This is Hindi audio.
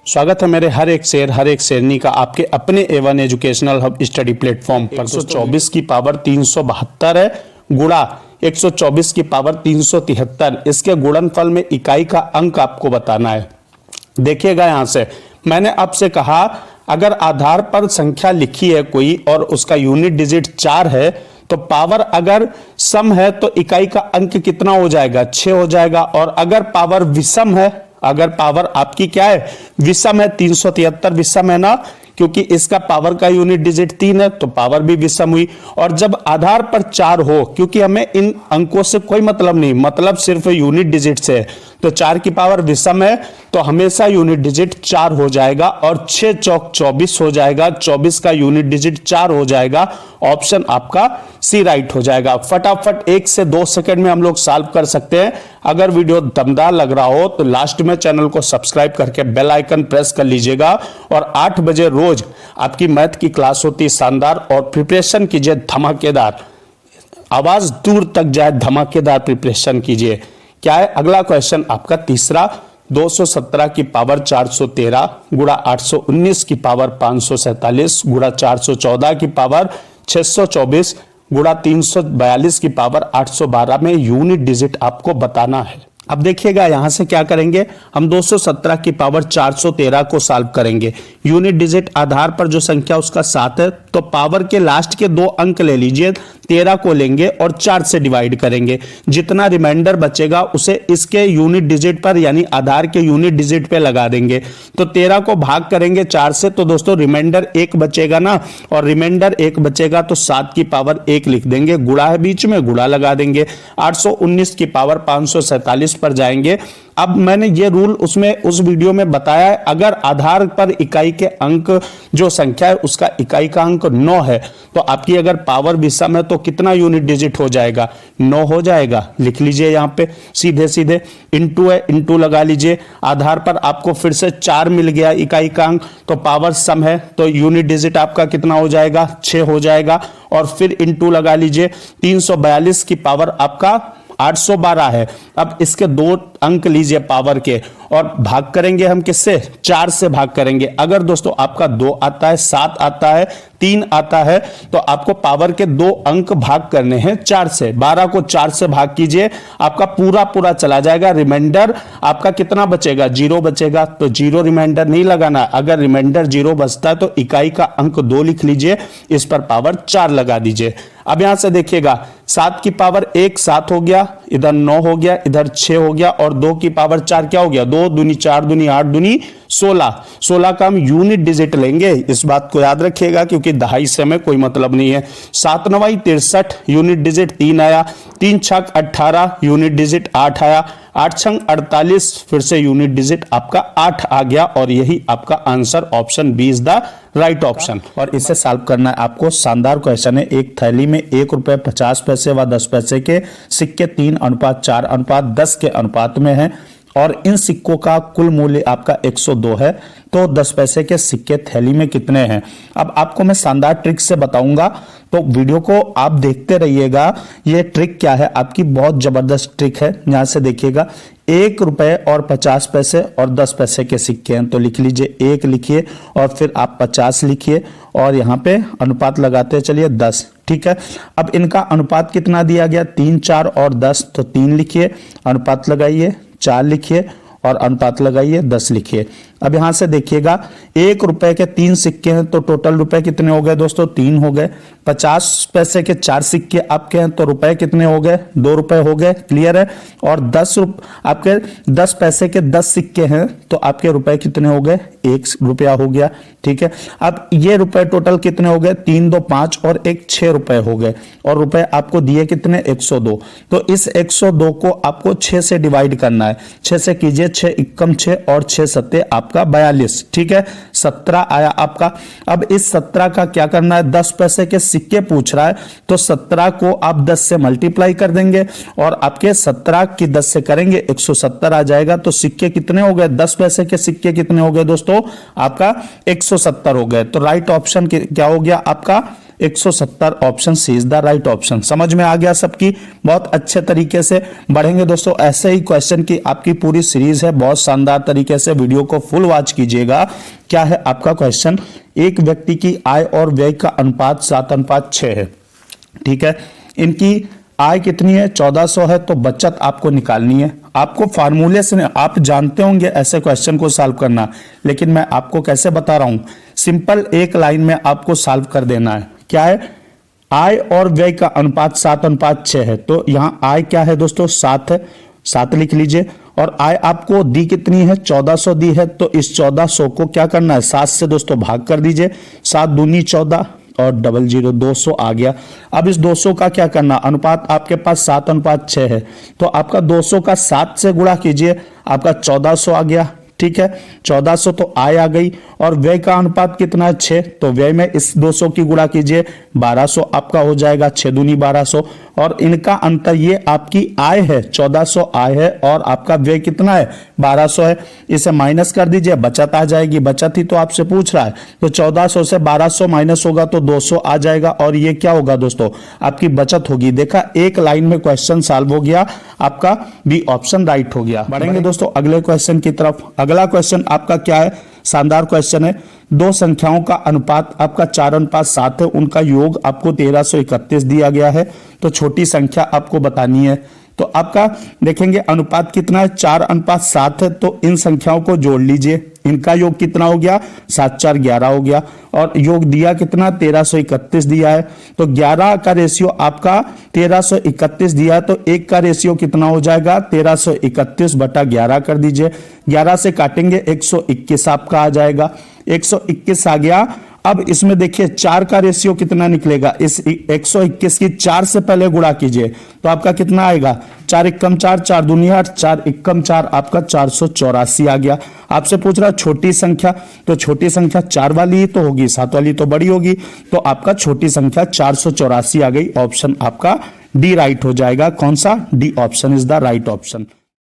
स्वागत है मेरे हर एक शेरनी का आपके अपने A1 educational hub study platform पर। 124 की पावर 372 है गुणा 124 की पावर 373। इसके गुणनफल में इकाई का अंक आपको बताना है। देखिएगा यहां से मैंने आपसे कहा अगर आधार पर संख्या लिखी है कोई और उसका यूनिट डिजिट 4 है तो पावर अगर सम है तो इकाई का अंक कितना हो जाएगा, 6 हो जाएगा। और अगर पावर विषम है, अगर पावर आपकी क्या है, विषम है, 373 विषम है ना, क्योंकि इसका पावर का यूनिट डिजिट 3 है तो पावर भी विषम हुई। और जब आधार पर 4 हो, क्योंकि हमें इन अंकों से कोई मतलब नहीं, मतलब सिर्फ यूनिट डिजिट से है, तो 4 की पावर विषम है तो हमेशा यूनिट डिजिट 4 हो जाएगा और 6 चौक 24 हो जाएगा। 24 का यूनिट डिजिट 4 हो जाएगा। ऑप्शन आपका सी राइट हो जाएगा। फटाफट 1 से 2 सेकंड में हम लोग सॉल्व कर सकते हैं। अगर वीडियो दमदार लग रहा हो तो लास्ट में चैनल को सब्सक्राइब करके बेल आइकन प्रेस कर लीजिएगा। और 8 बजे रोज आपकी मैथ की क्लास होती है शानदार, और प्रिपरेशन कीजिए धमाकेदार, आवाज दूर तक जाए, धमाकेदार प्रिपरेशन कीजिए। क्या है अगला क्वेश्चन आपका तीसरा, 217 की पावर 413 गुणा 819 की पावर 547 गुणा 414 की पावर 624 गुणा 342 की पावर 812 में यूनिट डिजिट आपको बताना है। अब देखिएगा यहां से क्या करेंगे, हम 217 की पावर 413 को सॉल्व करेंगे। यूनिट डिजिट आधार पर जो संख्या उसका 7 है तो पावर के लास्ट के 2 अंक ले लीजिए, 13 को लेंगे और 4 से डिवाइड करेंगे। जितना रिमाइंडर बचेगा उसे इसके यूनिट डिजिट पर यानी आधार के यूनिट डिजिट पे लगा देंगे। तो 13 को भाग करेंगे 4 से तो दोस्तों रिमाइंडर 1 बचेगा ना, और रिमाइंडर 1 बचेगा तो 7 की पावर 1 लिख देंगे, गुणा है बीच में, गुणा लगा देंगे। 819 की पावर 547 पर जाएंगे। अब मैंने ये रूल उस वीडियो में बताया है, अगर आधार पर इकाई के अंक जो संख्या है उसका इकाई का अंक 9 है तो आपकी अगर पावर विषम है तो कितना यूनिट डिजिट हो जाएगा, 9 हो जाएगा। लिख लीजिए यहाँ पे सीधे सीधे, इंटू है, इंटू लगा लीजिए। आधार पर आपको फिर से 4 मिल गया इकाई का अंक, तो पावर सम है तो यूनिट डिजिट आपका कितना हो जाएगा, 6 हो जाएगा। और फिर इंटू लगा लीजिए, 342 की पावर आपका 812 है। अब इसके 2 अंक लीजिए पावर के और भाग करेंगे हम किससे, 4 से भाग करेंगे। अगर दोस्तों आपका 2 आता है, 7 आता है, 3 आता है तो आपको पावर के 2 अंक भाग करने हैं 4 से। 12 को 4 से भाग कीजिए, आपका पूरा चला जाएगा। रिमाइंडर आपका कितना बचेगा, 0 बचेगा। तो 0 रिमाइंडर नहीं लगाना, अगर रिमाइंडर 0 बचता है तो इकाई का अंक 2 लिख लीजिए, इस पर पावर 4 लगा दीजिए। अब यहां से देखिएगा 7 की पावर 1 7 हो गया, इधर 9 हो गया, इधर 6 हो गया, और 2 की पावर 4 क्या हो गया, 2 दूनी 4 दूनी 8 दूनी 16। 16 का हम यूनिट डिजिट लेंगे, इस बात को याद रखिएगा क्योंकि दहाई से हमें कोई मतलब नहीं है। 7 9 63 यूनिट डिजिट 3 आया, 3 6 18 यूनिट डिजिट 8 आया, 8 6 48 फिर से यूनिट डिजिट आपका 8 आ गया। और यही आपका answer option B is the right option. और इसे सॉल्व करना है आपको। शानदार क्वेश्चन है। एक थैली में 1 रुपए 50 पैसे व 10 पैसे के सिक्के 3:4:10 के अनुपात में है और इन सिक्कों का कुल मूल्य आपका 102 है, तो 10 पैसे के सिक्के थैली में कितने हैं। अब आपको मैं शानदार ट्रिक से बताऊंगा, तो वीडियो को आप देखते रहिएगा। ये ट्रिक क्या है आपकी, बहुत जबरदस्त ट्रिक है। यहां से देखिएगा, 1 रुपए और 50 पैसे और 10 पैसे के सिक्के हैं, तो लिख लीजिए 1 लिखिए और फिर आप 50 लिखिए और यहाँ पे अनुपात लगाते चलिए 10, ठीक है। अब इनका अनुपात कितना दिया गया, 3 4 और 10, तो 3 लिखिए, अनुपात लगाइए, 4 लिखिए और अनुपात लगाइए, 10 लिखिए। अब यहां से देखिएगा 1 रुपए के 3 सिक्के हैं तो टोटल रुपए कितने हो गए दोस्तों, 3 हो गए। 50 पैसे के 4 सिक्के आपके हैं तो रुपए कितने हो गए, 2 रुपए हो गए, क्लियर है। और आपके 10 पैसे के 10 सिक्के हैं तो आपके रुपए कितने हो गए, 1 रुपया हो गया, ठीक है। अब ये रुपए टोटल कितने हो गए, 3 2 5 और 1 6 रुपए हो गए, और रुपए आपको दिए कितने, 102। तो इस 102 को आपको 6 से डिवाइड करना है। 6 से कीजिए, 6 एकम 6 और 6 सत्ते आपका 42, ठीक है, 17 आया आपका। अब इस 17 का क्या करना है, 10 पैसे के सिक्के पूछ रहा है तो 17 को आप 10 से मल्टीप्लाई कर देंगे और आपके 17 की 10 से करेंगे 170 आ जाएगा। तो सिक्के कितने हो गए, 10 पैसे के सिक्के कितने हो गए दोस्तों, आपका 170 हो गए। तो राइट ऑप्शन क्या हो गया आपका, 170 option C is the right option. समझ में आ गया सबकी? बहुत अच्छे तरीके से बढ़ेंगे दोस्तों। ऐसे ही क्वेश्चन की आपकी पूरी सीरीज है, बहुत शानदार तरीके से वीडियो को फुल वॉच कीजिएगा। क्या है आपका क्वेश्चन? एक व्यक्ति की आय और व्यय का अनुपात 7:6 है। ठीक है, इनकी आय कितनी है? 1400 है, तो बचत आपको निकालनी है। आपको फार्मूले से आप जानते होंगे ऐसे क्वेश्चन को सॉल्व करना, लेकिन मैं आपको कैसे बता रहा हूं, सिंपल एक लाइन में आपको सॉल्व कर देना है। क्या है? आय और व्यय का अनुपात 7:6 है, तो यहां आय क्या है दोस्तों? 7 है, 7 लिख लीजिए। और आय आपको दी कितनी है? 1400 दी है, तो इस 1400 को क्या करना है? 7 से दोस्तों भाग कर दीजिए। 7 दूनी 14 और 00 200 आ गया। अब इस 200 का क्या करना? अनुपात आपके पास 7:6 है, तो आपका 200 का 7 से गुणा कीजिए, आपका 1400 आ गया। ठीक है, 1400 तो आय आ गई। और व्यय का अनुपात कितना है? 6, तो व्यय में इस 200 की गुणा कीजिए, 1200 आपका हो जाएगा। 6 दूनी 1200। और इनका अंतर, ये आपकी आय है 1400 आय है, और आपका व्यय कितना है? 1200 है। इसे माइनस कर दीजिए, बचत आ जाएगी। बचत ही तो आपसे पूछ रहा है, तो 1400 से 1200 माइनस होगा तो 200 आ जाएगा, और ये क्या होगा दोस्तों? आपकी बचत होगी। देखा, एक लाइन में क्वेश्चन सॉल्व हो गया, आपका बी ऑप्शन राइट हो गया। बढ़ेंगे दोस्तों अगले क्वेश्चन की तरफ। अगला क्वेश्चन आपका क्या है? शानदार क्वेश्चन है। दो संख्याओं का अनुपात आपका 4:7 है, उनका योग आपको 1331 दिया गया है, तो छोटी संख्या आपको बतानी है। तो आपका देखेंगे अनुपात कितना है? 4:7 है, तो इन संख्याओं को जोड़ लीजिए। इनका योग कितना हो गया? 7 4 11 हो गया। और योग दिया कितना? 1331 दिया है, तो 11 का रेशियो आपका 1331 दिया है, तो 1 का रेशियो कितना हो जाएगा? 1331/11 कर दीजिए। 11 से काटेंगे 121 आपका आ जाएगा। 121 आ गया। अब इसमें देखिए 4 का रेशियो कितना निकलेगा? इस 121 की 4 से पहले गुणा कीजिए, तो आपका कितना आएगा? 4 एकम 4, 4 दूनी 8, 4 एकम 4, आपका 484 आ गया। आपसे पूछ रहा छोटी संख्या, तो छोटी संख्या 4 वाली ही तो होगी, 7 वाली तो बड़ी होगी, तो आपका छोटी संख्या 484 आ गई। ऑप्शन आपका डी राइट हो जाएगा। कौन सा? D option is the right option.